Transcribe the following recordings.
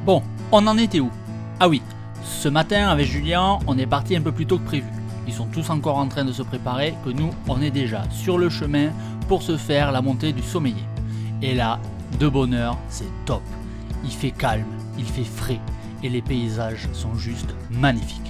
Bon, on en était où? Ah oui, ce matin avec Julien, on est parti un peu plus tôt que prévu. Ils sont tous encore en train de se préparer, que nous, on est déjà sur le chemin pour se faire la montée du Sommeiller. Et là, de bonne heure, c'est top. Il fait calme, il fait frais, et les paysages sont juste magnifiques.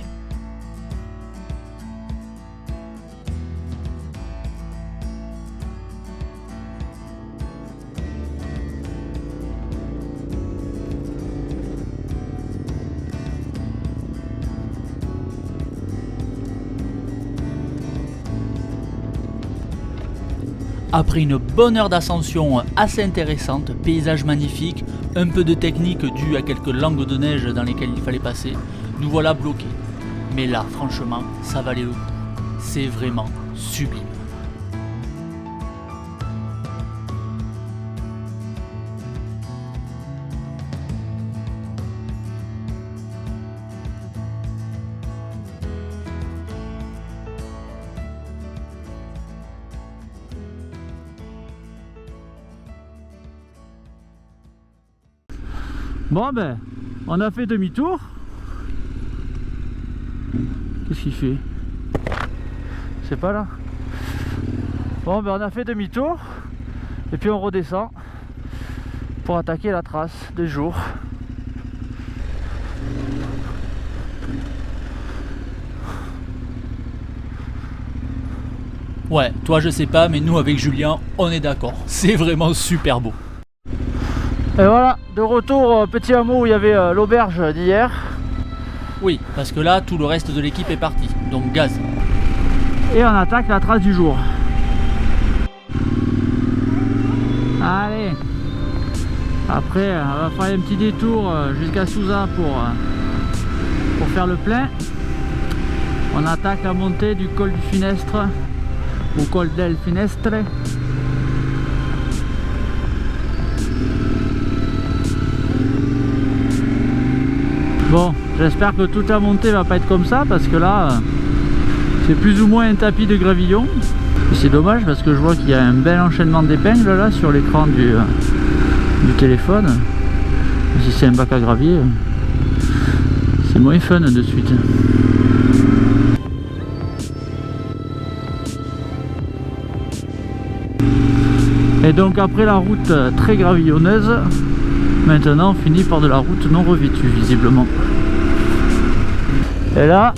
Après une bonne heure d'ascension assez intéressante, paysage magnifique, un peu de technique due à quelques langues de neige dans lesquelles il fallait passer, nous voilà bloqués. Mais là, franchement, ça valait le coup. C'est vraiment sublime. Bon ben, on a fait demi-tour. Qu'est-ce qu'il fait? C'est pas là. Bon ben on a fait demi-tour. Et puis on redescend pour attaquer la trace des jours. Ouais, toi je sais pas, mais nous avec Julien, on est d'accord. C'est vraiment super beau. Et voilà, de retour au petit hameau où il y avait l'auberge d'hier. Oui, parce que là, tout le reste de l'équipe est parti, donc gaz. Et on attaque la trace du jour. Allez. Après, on va faire un petit détour jusqu'à Souza pour faire le plein. On attaque la montée du col du Finestre, ou col del Finestre. Bon, j'espère que toute la montée va pas être comme ça parce que là, c'est plus ou moins un tapis de gravillon. C'est dommage parce que je vois qu'il y a un bel enchaînement d'épingles là sur l'écran du téléphone. Si c'est un bac à gravier, c'est moins fun de suite. Et donc après la route très gravillonneuse, maintenant on finit par de la route non revêtue visiblement. Et là,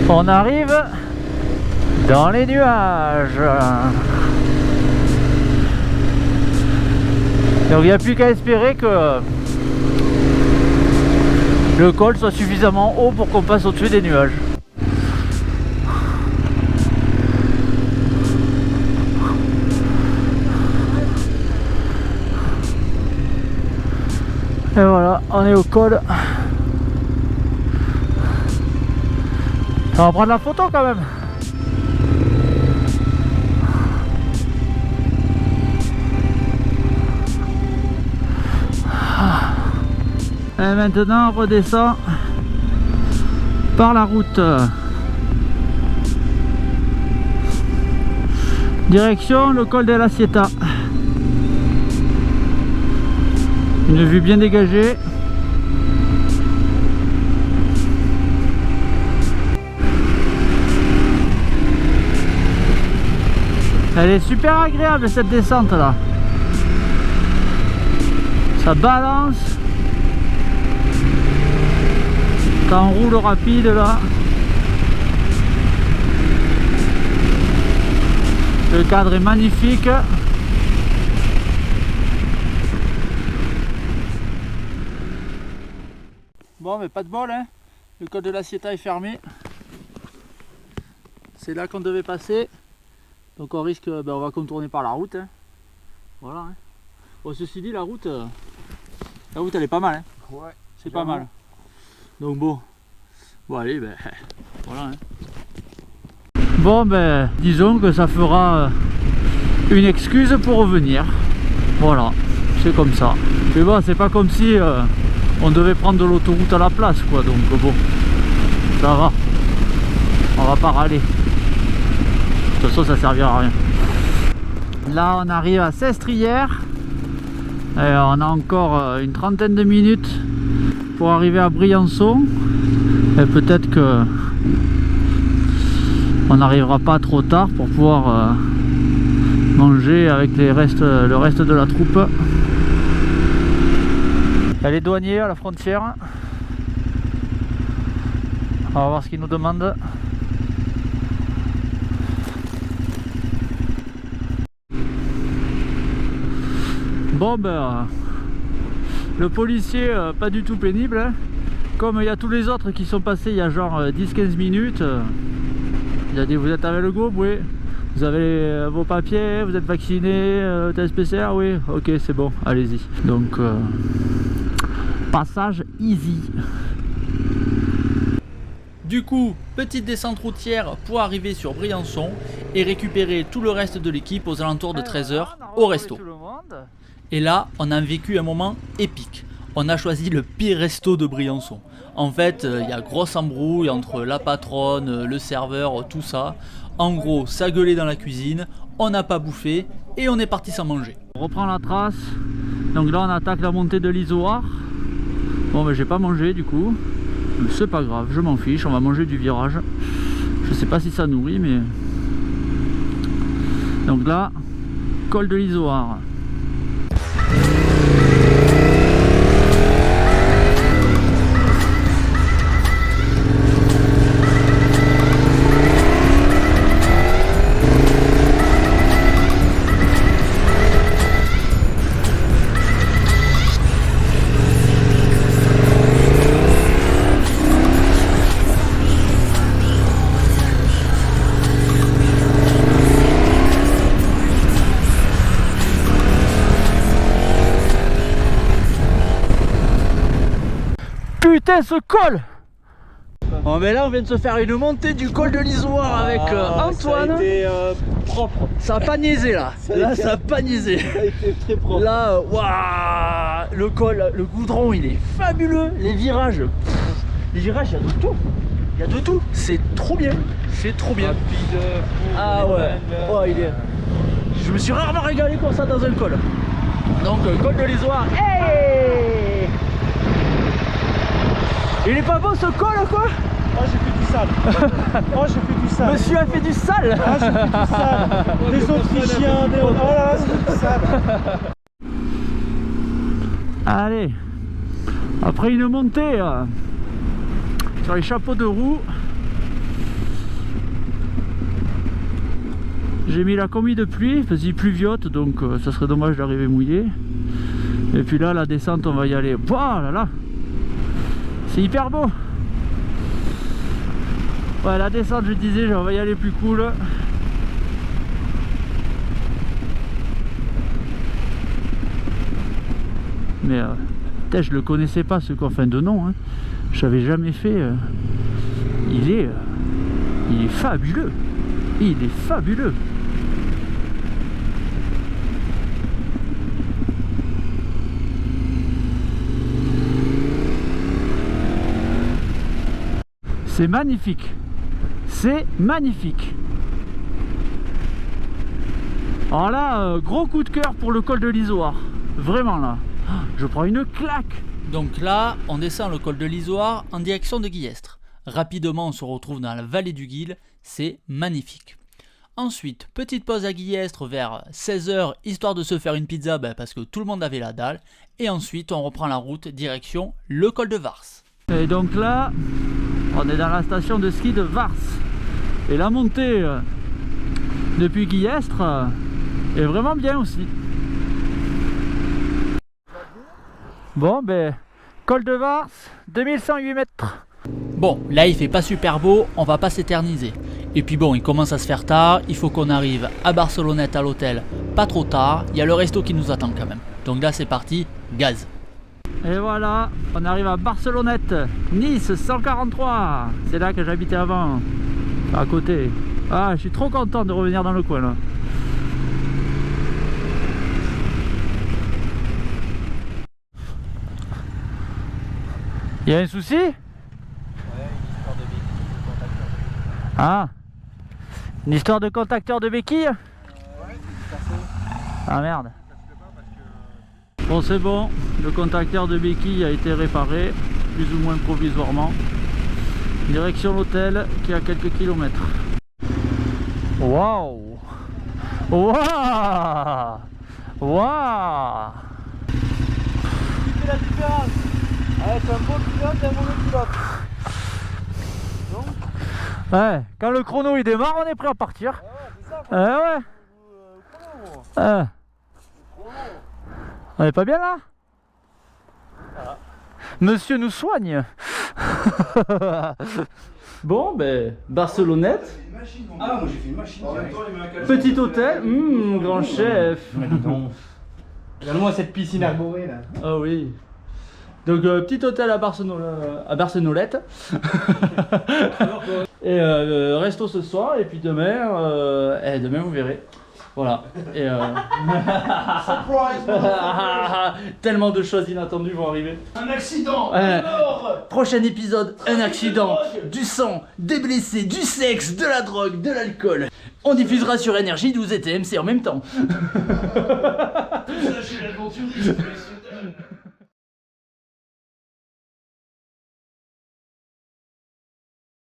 on arrive dans les nuages. Donc il n'y a plus qu'à espérer que le col soit suffisamment haut pour qu'on passe au-dessus des nuages. Et voilà, on est au col. On va prendre la photo quand même. Et maintenant on redescend par la route. Direction le col de la Sieta. Une vue bien dégagée. Elle est super agréable cette descente là. Ça balance. Quand on roule rapide là. Le cadre est magnifique. Bon mais pas de bol hein. Le col de la Sieta est fermé. C'est là qu'on devait passer. Donc on risque, on va contourner par la route. Hein. Voilà. Hein. Bon, ceci dit, la route elle est pas mal. Hein. Ouais. C'est pas mal. Donc bon. Bon allez, voilà. Hein. Bon disons que ça fera une excuse pour revenir. Voilà, c'est comme ça. Mais bon, c'est pas comme si on devait prendre de l'autoroute à la place quoi. Donc bon, ça va. On va pas râler. De toute façon ça servira à rien. Là on arrive à Sestrières. Et on a encore une trentaine de minutes pour arriver à Briançon. Et peut-être que on n'arrivera pas trop tard pour pouvoir manger avec le reste de la troupe. Il y a les douaniers à la frontière. On va voir ce qu'ils nous demandent. Bon ben, le policier pas du tout pénible, hein. Comme il y a tous les autres qui sont passés il y a genre 10-15 minutes. Il a dit vous êtes avec le groupe, oui. Vous avez vos papiers, vous êtes vacciné, test PCR, oui. Ok, c'est bon, allez-y. Donc passage easy. Du coup, petite descente routière pour arriver sur Briançon et récupérer tout le reste de l'équipe aux alentours de 13 h au resto. Et là, on a vécu un moment épique. On a choisi le pire resto de Briançon. En fait, il y a grosse embrouille entre la patronne, le serveur, tout ça. En gros, ça gueulait dans la cuisine, on n'a pas bouffé et on est parti sans manger. On reprend la trace. Donc là, on attaque la montée de l'Izoard. Bon, ben j'ai pas mangé du coup. C'est pas grave, je m'en fiche, on va manger du virage. Je sais pas si ça nourrit, mais... Donc là, col de l'Izoard. Putain, ce col! Bon, mais là on vient de se faire une montée du col de l'Izoard avec Antoine. Ça a été propre. Ça a pas niaisé là. Ça a pas niaisé. Ça a été très propre. Là, waouh, le col, le goudron il est fabuleux. Les virages, il y a de tout. Il y a de tout. C'est trop bien. C'est trop bien. Ah ouais. Oh, il est... Je me suis rarement régalé comme ça dans un col. Donc col de l'Izoard. Hey! Il est pas beau ce col ou quoi? Oh, j'ai fait du sale. Oh, j'ai fait du sale. Monsieur a fait du sale. Ah, j'ai fait du sale. Des Autrichiens, des... Oh là là, c'est du sale. Allez, après une montée sur les chapeaux de roue, j'ai mis la combi de pluie, parce qu'il pluviote, donc ça serait dommage d'arriver mouillé. Et puis là, la descente, on va y aller. Voilà, là. C'est hyper beau. Ouais, la descente, je disais, on va y aller plus cool. Mais je le connaissais pas ce coffin de nom. Hein. Je n'avais jamais fait. Il est fabuleux. Il est fabuleux. C'est magnifique. C'est magnifique. Alors là, gros coup de cœur pour le col de l'Izoard. Vraiment là. Je prends une claque. Donc là, on descend le col de l'Izoard en direction de Guillestre. Rapidement, on se retrouve dans la vallée du Guil. C'est magnifique. Ensuite, petite pause à Guillestre vers 16 h, histoire de se faire une pizza parce que tout le monde avait la dalle. Et ensuite, on reprend la route direction le col de Vars. Et donc là, on est dans la station de ski de Vars. Et la montée depuis Guillestre est vraiment bien aussi. Bon, col de Vars, 2108 mètres. Bon, là il fait pas super beau, on va pas s'éterniser. Et puis bon, il commence à se faire tard, il faut qu'on arrive à Barcelonnette à l'hôtel pas trop tard. Il y a le resto qui nous attend quand même. Donc là c'est parti, gaz. Et voilà, on arrive à Barcelonnette, Nice 143. C'est là que j'habitais avant, à côté. Ah, je suis trop content de revenir dans le coin là. Il y a un souci? Ouais, une histoire de béquille. Ah, une histoire de contacteur de béquille? Ouais, c'est cassé. Ah merde. Bon, c'est bon, le contacteur de béquille a été réparé, plus ou moins provisoirement. Direction l'hôtel qui est à quelques kilomètres. Waouh! Waouh! Waouh! Tu fais la différence. Avec un bon pilote et un mauvais pilote. Ouais, quand le chrono il démarre, on est prêt à partir. C'est ça, Ouais. On est pas bien là? Monsieur nous soigne. Bon, ben, Barcelonnette. Ah, moi j'ai fait une machine. Petit hôtel, grand chef. Regarde-moi cette piscine arborée là. Ah oui. Donc petit hôtel à Barcelonnette. Et resto ce soir et puis demain, demain vous verrez. Voilà. Et tellement de choses inattendues vont arriver. Un accident. Prochain épisode, un accident, du sang, des blessés, du sexe, de la drogue, de l'alcool. On diffusera sur Énergie 12 et TMC en même temps. Sachez l'aventure du